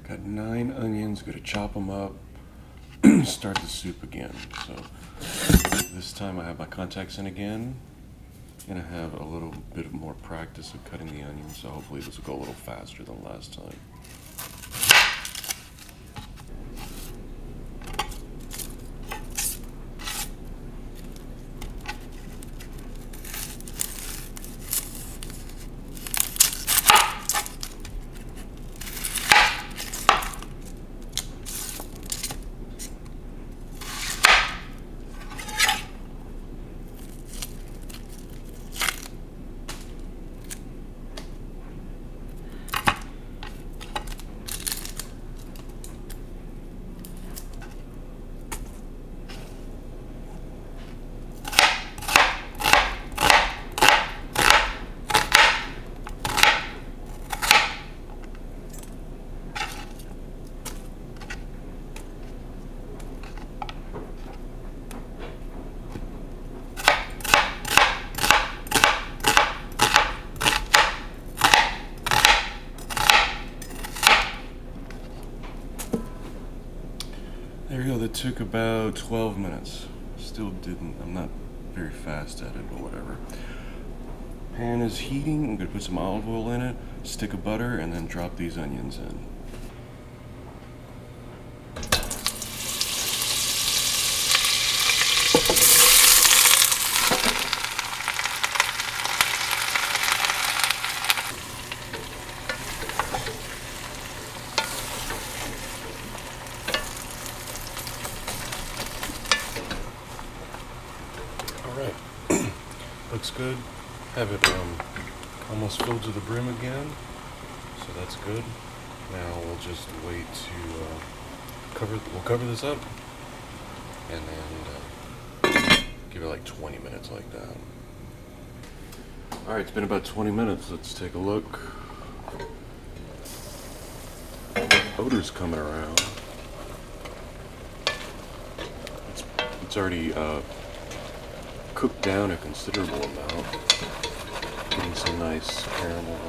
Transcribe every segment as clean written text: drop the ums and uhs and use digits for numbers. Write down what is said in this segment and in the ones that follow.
Got 9 onions, gonna chop them up, start the soup again. So this time I have my contacts in again, and I have a little bit more practice of cutting the onions, so hopefully this will go a little faster than last time. There we go, that took about 12 minutes. I'm not very fast at it, but whatever. Pan is heating, I'm gonna put some olive oil in it, stick of butter, and then drop these onions in. Alright, looks good. Have it almost filled to the brim again, so that's good. Now we'll just wait to we'll cover this up, and then give it like 20 minutes like that. Alright, it's been about 20 minutes. Let's take a look. Odor's coming around. It's already cooked down a considerable amount. Getting some nice caramel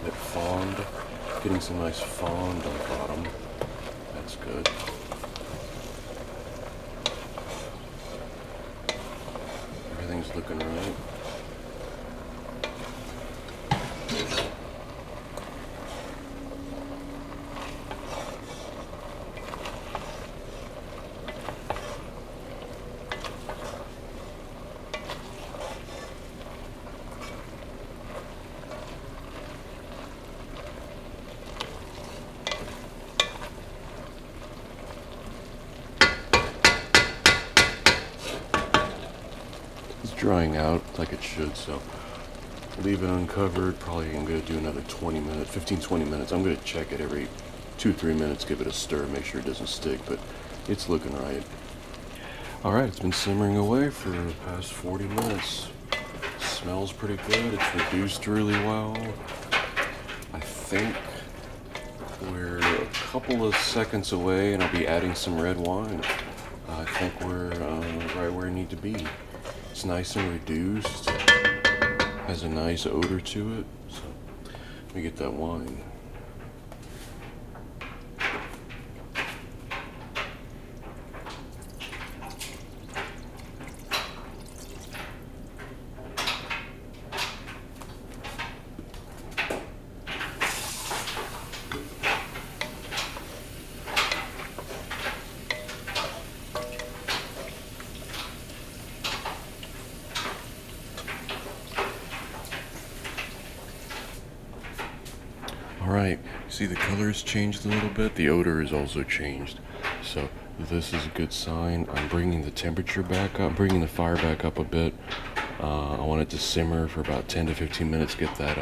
that fond. Getting some nice fond on the bottom. That's good. Everything's looking right. It's drying out like it should, so leave it uncovered. Probably I'm going to do another 20 minutes, 15-20 minutes. I'm going to check it every 2-3 minutes, give it a stir, make sure it doesn't stick, but it's looking right. Alright, it's been simmering away for the past 40 minutes. Smells pretty good. It's reduced really well. I think we're a couple of seconds away, and I'll be adding some red wine. I think we're right where we need to be. It's nice and reduced. Has a nice odor to it. So let me get that wine. Alright, see the color has changed a little bit, the odor has also changed, so this is a good sign. I'm bringing the temperature back up, bringing the fire back up a bit. I want it to simmer for about 10 to 15 minutes, get that,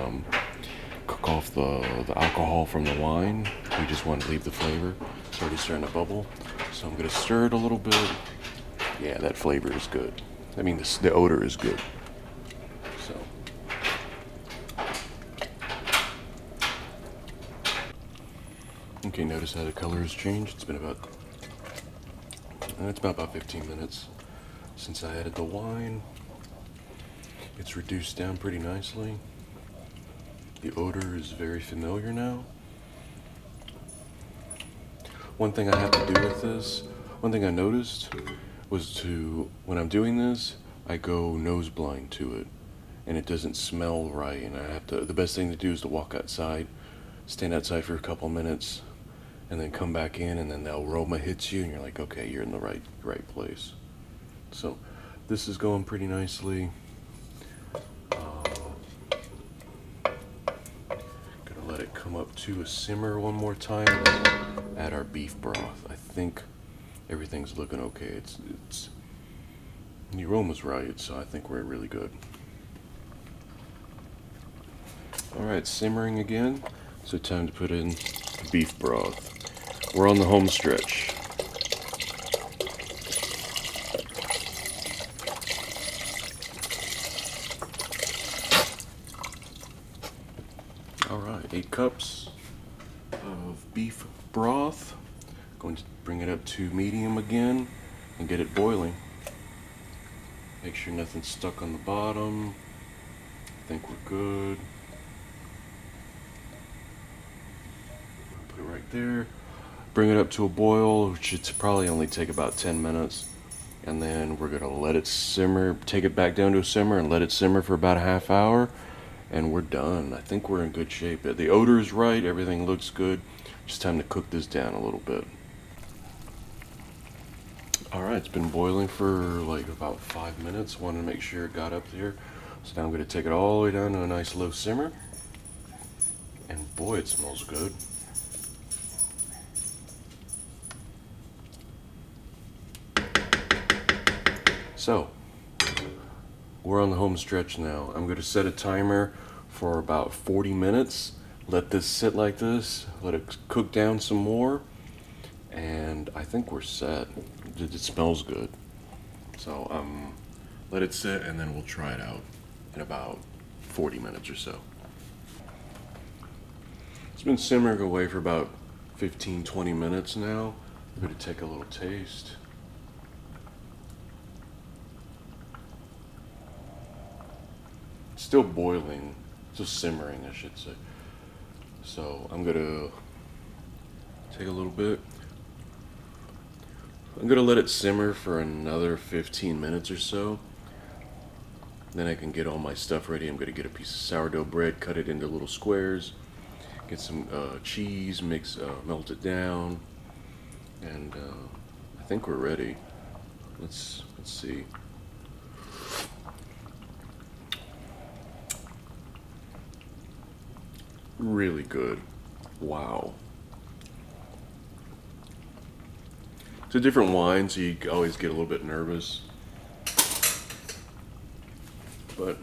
cook off the alcohol from the wine. We just want to leave the flavor. It's already starting to bubble, so I'm going to stir it a little bit. Yeah, that flavor is good. I mean, the odor is good. So. Okay, notice how the color has changed. It's been about 15 minutes since I added the wine. It's reduced down pretty nicely. The odor is very familiar now. one thing I have to do with this, one thing I noticed was when I'm doing this, I go nose blind to it, and it doesn't smell right, and the best thing to do is to walk outside, stand outside for a couple minutes, and then come back in, and then the aroma hits you, and you're like, okay, you're in the right place. So this is going pretty nicely. Gonna let it come up to a simmer one more time, and then add our beef broth. I think everything's looking okay. It's the aroma's right, so I think we're really good. All right, simmering again. So time to put in the beef broth. We're on the home stretch. All right, 8 cups of beef broth. Going to bring it up to medium again and get it boiling. Make sure nothing's stuck on the bottom. I think we're good. Put it right there. Bring it up to a boil, which should probably only take about 10 minutes. And then we're gonna let it simmer, take it back down to a simmer and let it simmer for about a half hour. And we're done. I think we're in good shape. The odor is right, everything looks good. Just time to cook this down a little bit. All right, it's been boiling for like about 5 minutes. Wanted to make sure it got up there. So now I'm gonna take it all the way down to a nice low simmer. And boy, it smells good. So, we're on the home stretch now. I'm gonna set a timer for about 40 minutes. Let this sit like this, let it cook down some more, and I think we're set. It smells good. So, let it sit and then we'll try it out in about 40 minutes or so. It's been simmering away for about 15-20 minutes now. I'm gonna take a little taste. Still boiling, still simmering, I should say. So I'm gonna take a little bit. I'm gonna let it simmer for another 15 minutes or so. Then I can get all my stuff ready. I'm gonna get a piece of sourdough bread, cut it into little squares, get some cheese, melt it down, and I think we're ready. Let's see. Really good. Wow. It's a different wine, so you always get a little bit nervous. But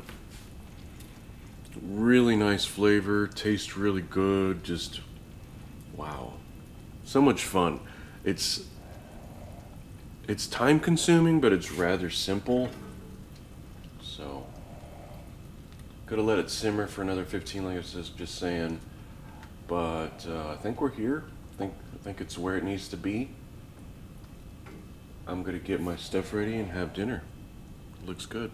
really nice flavor, tastes really good, just wow. So much fun. It's time consuming, but it's rather simple. So could have let it simmer for another 15, like I was just saying. But I think we're here. I think it's where it needs to be. I'm gonna get my stuff ready and have dinner. Looks good.